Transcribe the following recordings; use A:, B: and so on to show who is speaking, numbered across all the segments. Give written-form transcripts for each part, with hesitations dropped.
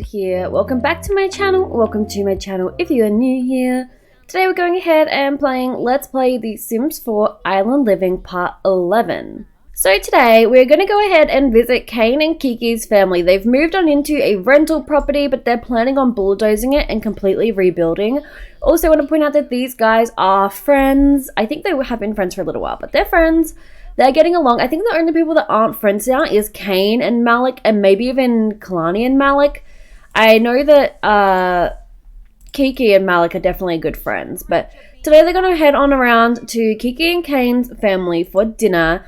A: here. Welcome back to my channel. Welcome to my channel if you are new here. Today we're going ahead and playing Let's Play The Sims 4 Island Living Part 11. So today we're going to go ahead and visit Kane and Kiki's family. They've moved on into a rental property, but they're planning on bulldozing it and completely rebuilding. Also, I want to point out that these guys are friends. I think they have been friends for a little while, but they're friends. They're getting along. I think the only people that aren't friends now is Kane and Malik, and maybe even Kalani and Malik. I know that Kiki and Malik are definitely good friends, but today they're going to head on around to Kiki and Kane's family for dinner.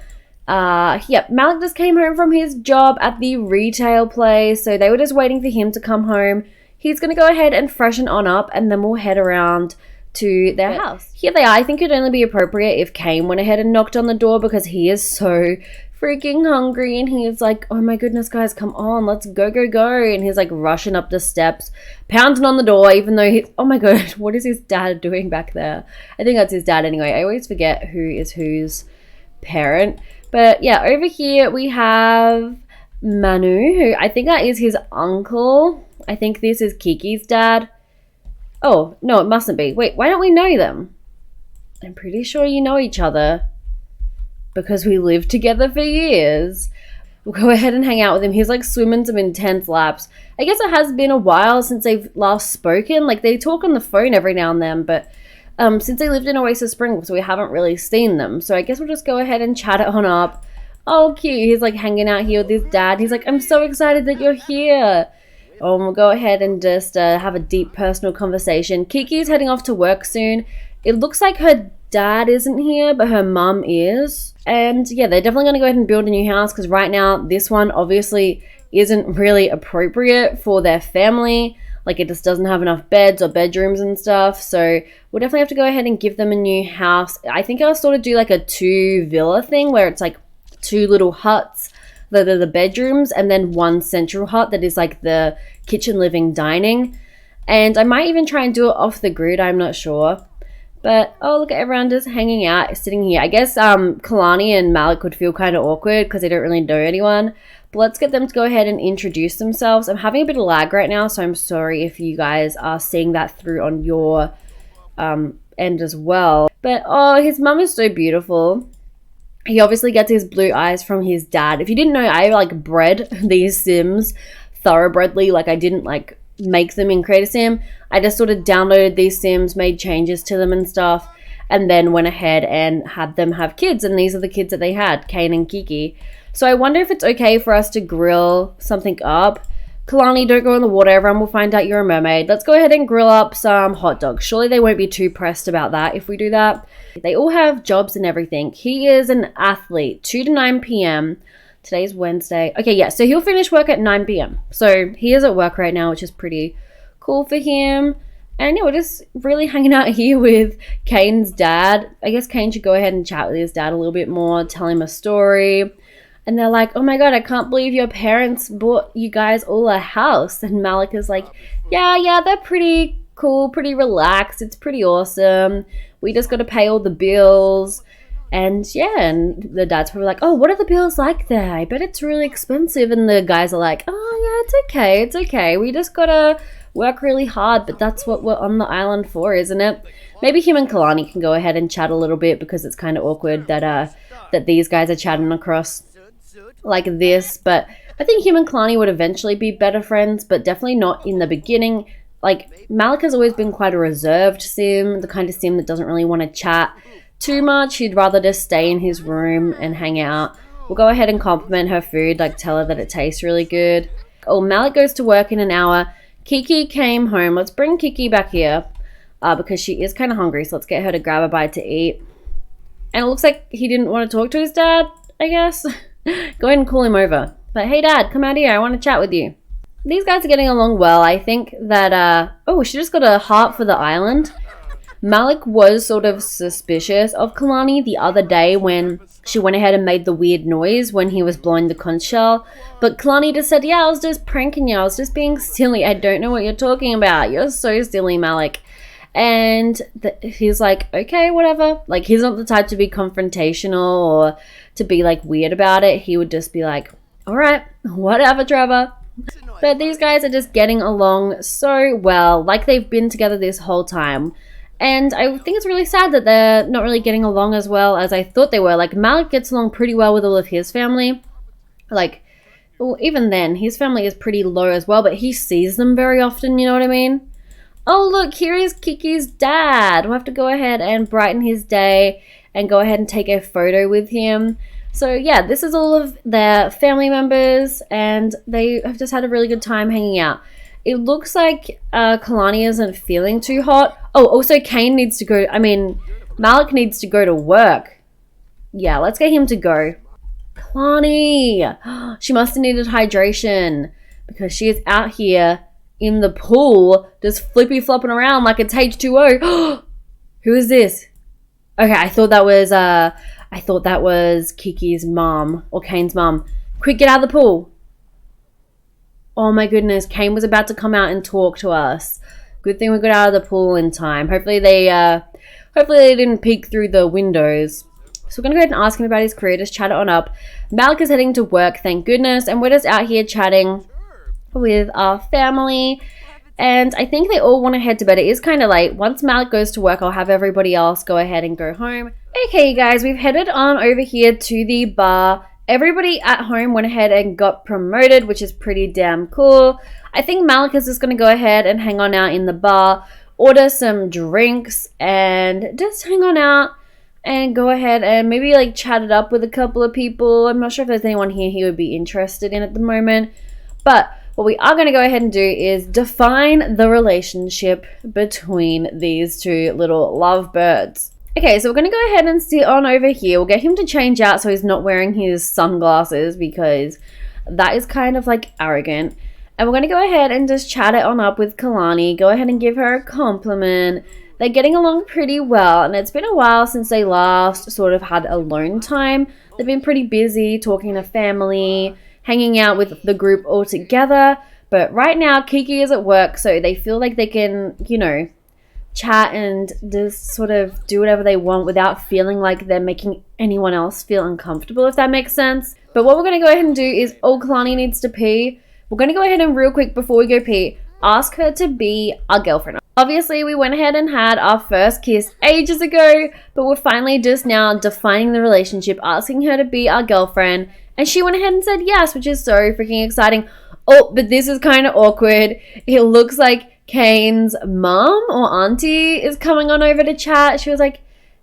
A: Malik just came home from his job at the retail place, so they were just waiting for him to come home. He's going to go ahead and freshen on up, and then we'll head around to their house. Here they are. I think it'd only be appropriate if Kane went ahead and knocked on the door because he is so freaking hungry and he is like, oh my goodness guys, come on, let's go, and he's like rushing up the steps, pounding on the door, even though he's, oh my god, what is his dad doing back there? I think that's his dad anyway. I always forget who is whose parent. But yeah, over here we have Manu, who I think that is his uncle. I think this is Kiki's dad. Oh, no, it mustn't be. Wait, why don't we know them? I'm pretty sure you know each other because we lived together for years. We'll go ahead and hang out with him. He's like swimming some intense laps. I guess it has been a while since they've last spoken. Like they talk on the phone every now and then, but since they lived in Oasis Springs, we haven't really seen them. So I guess we'll just go ahead and chat it on up. Oh, cute. He's like hanging out here with his dad. He's like, I'm so excited that you're here. Oh, and we'll go ahead and just have a deep personal conversation. Kiki's heading off to work soon. It looks like her dad isn't here, but her mum is. And yeah, they're definitely going to go ahead and build a new house because right now this one obviously isn't really appropriate for their family. Like it just doesn't have enough beds or bedrooms and stuff. So we'll definitely have to go ahead and give them a new house. I think I'll sort of do like a 2 villa thing where it's like 2 little huts that are the bedrooms and then 1 central hut that is like the kitchen, living, dining. And I might even try and do it off the grid, I'm not sure. But oh, look at everyone just hanging out, sitting here. I guess Kalani and Malik would feel kind of awkward because they don't really know anyone. But let's get them to go ahead and introduce themselves. I'm having a bit of lag right now, so I'm sorry if you guys are seeing that through on your end as well. But oh, his mum is so beautiful. He obviously gets his blue eyes from his dad. If you didn't know, I like bred these Sims thoroughbredly. Like I didn't like make them in Creator Sim. I just sort of downloaded these Sims, made changes to them and stuff, and then went ahead and had them have kids. And these are the kids that they had, Kane and Kiki. So I wonder if it's okay for us to grill something up. Kalani, don't go in the water. Everyone will find out you're a mermaid. Let's go ahead and grill up some hot dogs. Surely they won't be too pressed about that if we do that. They all have jobs and everything. He is an athlete, 2 to 9 p.m. Today's Wednesday. Okay, yeah, so he'll finish work at 9 p.m. So he is at work right now, which is pretty cool for him. And yeah, we're just really hanging out here with Kane's dad. I guess Kane should go ahead and chat with his dad a little bit more, tell him a story. And they're like, oh my god, I can't believe your parents bought you guys all a house. And Malik is like, yeah, they're pretty cool, pretty relaxed. It's pretty awesome. We just got to pay all the bills. And yeah, and the dad's probably like, oh, what are the bills like there? I bet it's really expensive. And the guys are like, oh yeah, it's okay. We just got to work really hard, but that's what we're on the island for, isn't it? Maybe him and Kalani can go ahead and chat a little bit because it's kind of awkward that that these guys are chatting across like this. But I think him and Kalani would eventually be better friends, but definitely not in the beginning. Like Malik has always been quite a reserved Sim, the kind of Sim that doesn't really want to chat too much. He'd rather just stay in his room and hang out. We'll go ahead and compliment her food, like tell her that it tastes really good. Oh, Malik goes to work in an hour. Kiki came home. Let's bring Kiki back here because she is kind of hungry, so let's get her to grab a bite to eat. And it looks like he didn't want to talk to his dad, I guess. Go ahead and call him over. But hey dad, come out here, I want to chat with you. These guys are getting along well. I think that oh, she just got a heart for the island. Malik was sort of suspicious of Kalani the other day when she went ahead and made the weird noise when he was blowing the conch shell. But Kalani just said, yeah, I was just pranking you. I was just being silly. I don't know what you're talking about. You're so silly, Malik. And he's like, okay, whatever. Like, he's not the type to be confrontational or to be like weird about it. He would just be like, all right, whatever, Trevor. But these guys are just getting along so well, like they've been together this whole time. And I think it's really sad that they're not really getting along as well as I thought they were. Like, Malik gets along pretty well with all of his family. Like, well, even then, his family is pretty low as well, but he sees them very often, you know what I mean? Oh, look, here is Kiki's dad. We'll have to go ahead and brighten his day and go ahead and take a photo with him. So, yeah, this is all of their family members, and they have just had a really good time hanging out. It looks like Kalani isn't feeling too hot. Oh, also, Kane needs to go. Malik needs to go to work. Yeah, let's get him to go. Kalani! She must have needed hydration because she is out here in the pool just flippy flopping around like it's H2O. Who is this? Okay, I thought that was Kiki's mom or Kane's mom. Quick, get out of the pool. Oh my goodness, Kane was about to come out and talk to us. Good thing we got out of the pool in time. Hopefully they didn't peek through the windows. So we're going to go ahead and ask him about his career, just chat it on up. Malik is heading to work, thank goodness, and we're just out here chatting with our family. And I think they all want to head to bed. It is kind of late. Once Malik goes to work, I'll have everybody else go ahead and go home. Okay, guys, we've headed on over here to the bar. Everybody at home went ahead and got promoted, which is pretty damn cool. I think Malik is just going to go ahead and hang on out in the bar, order some drinks, and just hang on out and go ahead and maybe like chat it up with a couple of people. I'm not sure if there's anyone here he would be interested in at the moment. But what we are going to go ahead and do is define the relationship between these two little lovebirds. Okay, so we're going to go ahead and sit on over here. We'll get him to change out so he's not wearing his sunglasses because that is kind of like arrogant. And we're going to go ahead and just chat it on up with Kalani. Go ahead and give her a compliment. They're getting along pretty well, and it's been a while since they last sort of had alone time. They've been pretty busy talking to family, hanging out with the group all together. But right now, Kiki is at work, so they feel like they can, you know, chat and just sort of do whatever they want without feeling like they're making anyone else feel uncomfortable, if that makes sense. But what we're going to go ahead and do is, Kalani needs to pee. We're going to go ahead and real quick before we go pee, ask her to be our girlfriend. Obviously, we went ahead and had our first kiss ages ago, but we're finally just now defining the relationship, asking her to be our girlfriend, and she went ahead and said yes, which is so freaking exciting. Oh, but this is kind of awkward. It looks like Kane's mom or auntie is coming on over to chat. She was like,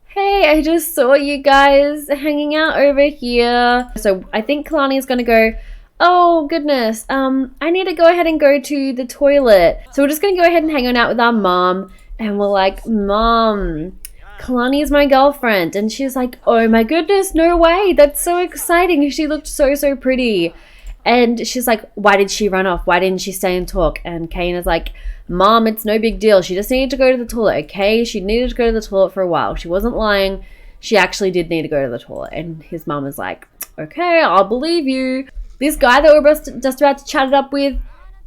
A: hey, I just saw you guys hanging out over here. So I think Kalani is going to go, oh goodness, I need to go ahead and go to the toilet. So we're just going to go ahead and hang on out with our mom. And we're like, Mom, Kalani is my girlfriend. And she's like, oh my goodness, no way. That's so exciting. She looked so pretty. And she's like, why did she run off? Why didn't she stay and talk? And Kane is like, Mom, it's no big deal. She just needed to go to the toilet, okay? She needed to go to the toilet for a while. She wasn't lying. She actually did need to go to the toilet. And his mom is like, okay, I'll believe you. This guy that we're just about to chat it up with,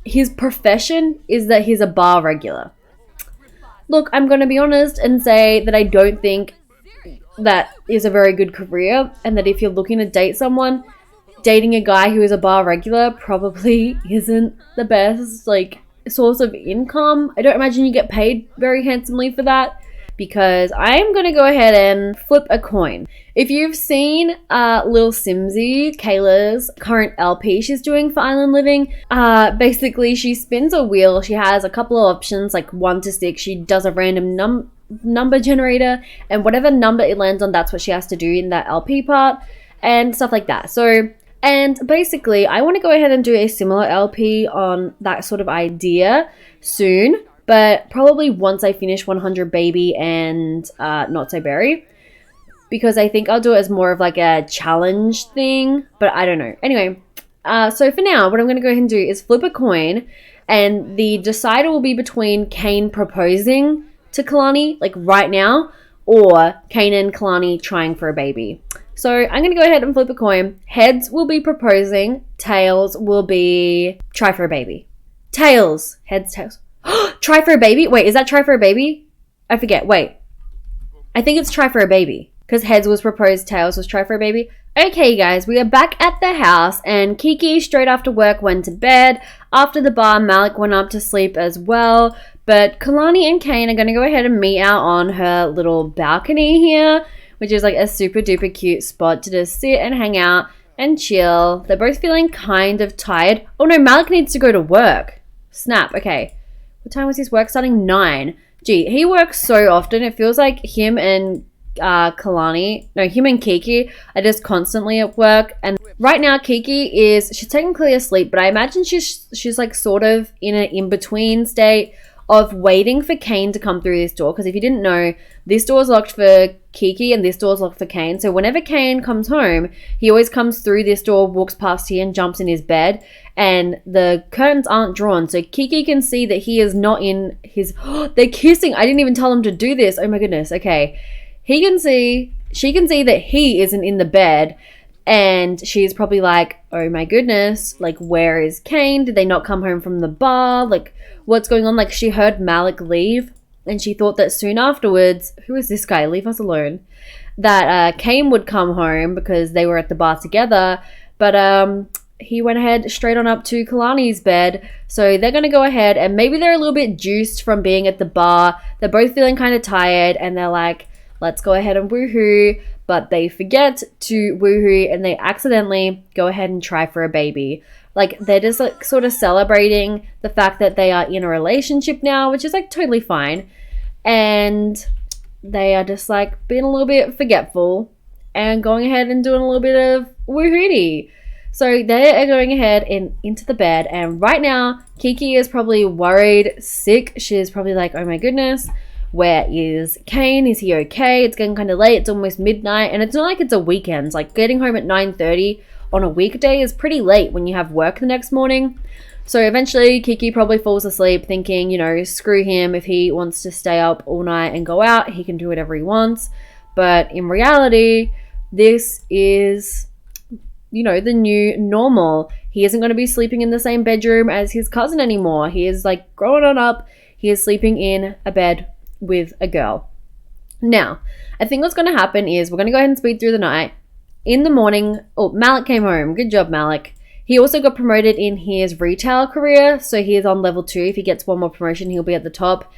A: his profession is that he's a bar regular. Look, I'm going to be honest and say that I don't think that is a very good career, and that if you're looking to date someone, dating a guy who is a bar regular probably isn't the best, like, source of income. I don't imagine you get paid very handsomely for that, because I'm going to go ahead and flip a coin. If you've seen Lil Simzy, Kayla's current LP she's doing for Island Living, basically she spins a wheel. She has a couple of options, like 1 to 6. She does a random number generator, and whatever number it lands on, that's what she has to do in that LP part, and stuff like that. So, and basically, I want to go ahead and do a similar LP on that sort of idea soon, but probably once I finish 100 Baby and Not So Berry, because I think I'll do it as more of like a challenge thing, but I don't know. Anyway, so for now, what I'm going to go ahead and do is flip a coin, and the decider will be between Kane proposing to Kalani, like right now, or Kane and Kalani trying for a baby. So I'm going to go ahead and flip a coin. Heads will be proposing. Tails will be try for a baby. Tails. Heads, tails. Try for a baby? Wait, is that try for a baby? I forget. Wait. I think it's try for a baby. because heads was proposed, tails was try for a baby. Okay guys, we are back at the house and Kiki straight after work went to bed. After the bar, Malik went up to sleep as well. But Kalani and Kane are going to go ahead and meet out on her little balcony here, which is like a super duper cute spot to just sit and hang out and chill. They're both feeling kind of tired. Oh no, Malik needs to go to work. Snap, okay. What time was his work starting? 9. Gee, he works so often. It feels like him and him and Kiki are just constantly at work. And right now she's technically asleep, but I imagine she's like sort of in an in-between state of waiting for Kane to come through this door. Because if you didn't know, this door is locked for Kiki and this door is locked for Kane. So whenever Kane comes home, he always comes through this door, walks past here and jumps in his bed. And the curtains aren't drawn. So Kiki can see that he is not in his... they're kissing. I didn't even tell them to do this. Oh my goodness. Okay. She can see that he isn't in the bed. And she's probably like, oh my goodness, like, where is Kane? Did they not come home from the bar? Like, what's going on? Like, she heard Malik leave and she thought that soon afterwards, who is this guy? Leave us alone. That Kane would come home because they were at the bar together. But he went ahead straight on up to Kalani's bed. So they're going to go ahead and maybe they're a little bit juiced from being at the bar. They're both feeling kind of tired and they're like, let's go ahead and woohoo. But they forget to woohoo and they accidentally go ahead and try for a baby. Like, they're just like sort of celebrating the fact that they are in a relationship now, which is like totally fine. And they are just like being a little bit forgetful and going ahead and doing a little bit of woohooty. So they are going ahead and into the bed. And right now, Kiki is probably worried, sick. She's probably like, oh my goodness. Where is Kane? Is he okay? It's getting kind of late. It's almost midnight. And it's not like it's a weekend. Like, getting home at 9:30 on a weekday is pretty late when you have work the next morning. So eventually, Kiki probably falls asleep thinking, you know, screw him. If he wants to stay up all night and go out, he can do whatever he wants. But in reality, this is, you know, the new normal. He isn't going to be sleeping in the same bedroom as his cousin anymore. He is like growing on up. He is sleeping in a bed with a girl. Now, I think what's going to happen is we're going to go ahead and speed through the night. In the morning, Malik came home. Good job, Malik. He also got promoted in his retail career, so he is on level 2. If he gets one more promotion, he'll be at the top.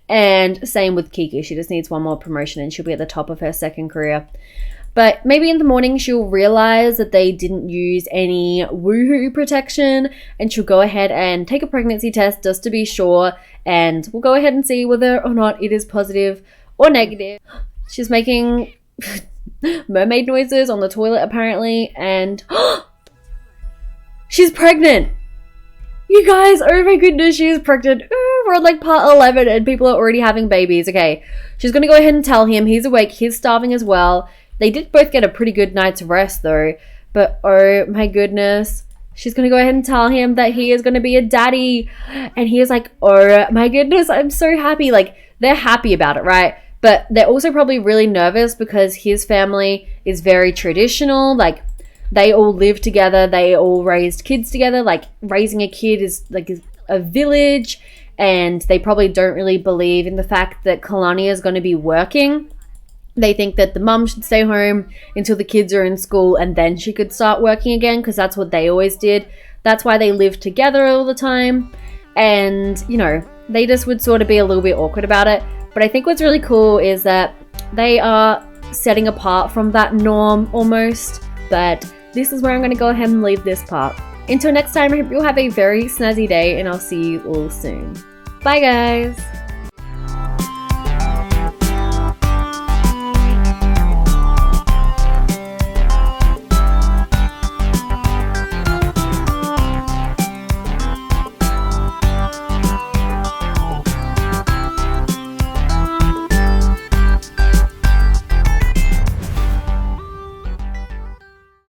A: And same with Kiki. She just needs one more promotion and she'll be at the top of her second career. But maybe in the morning she'll realize that they didn't use any woohoo protection and she'll go ahead and take a pregnancy test just to be sure, and we'll go ahead and see whether or not it is positive or negative. She's making mermaid noises on the toilet apparently, and she's pregnant! You guys, oh my goodness, she is pregnant. Ooh, we're on like part 11 and people are already having babies. Okay, she's gonna go ahead and tell him. He's awake, he's starving as well. They did both get a pretty good night's rest though, but oh my goodness. She's going to go ahead and tell him that he is going to be a daddy. And he is like, oh my goodness, I'm so happy. Like, they're happy about it, right? But they're also probably really nervous because his family is very traditional. Like, they all live together. They all raised kids together. Like, raising a kid is like a village. And they probably don't really believe in the fact that Kalani is going to be working. They think that the mum should stay home until the kids are in school and then she could start working again, because that's what they always did. That's why they lived together all the time. And, you know, they just would sort of be a little bit awkward about it. But I think what's really cool is that they are setting apart from that norm almost. But this is where I'm going to go ahead and leave this part. Until next time, I hope you'll have a very snazzy day and I'll see you all soon. Bye guys!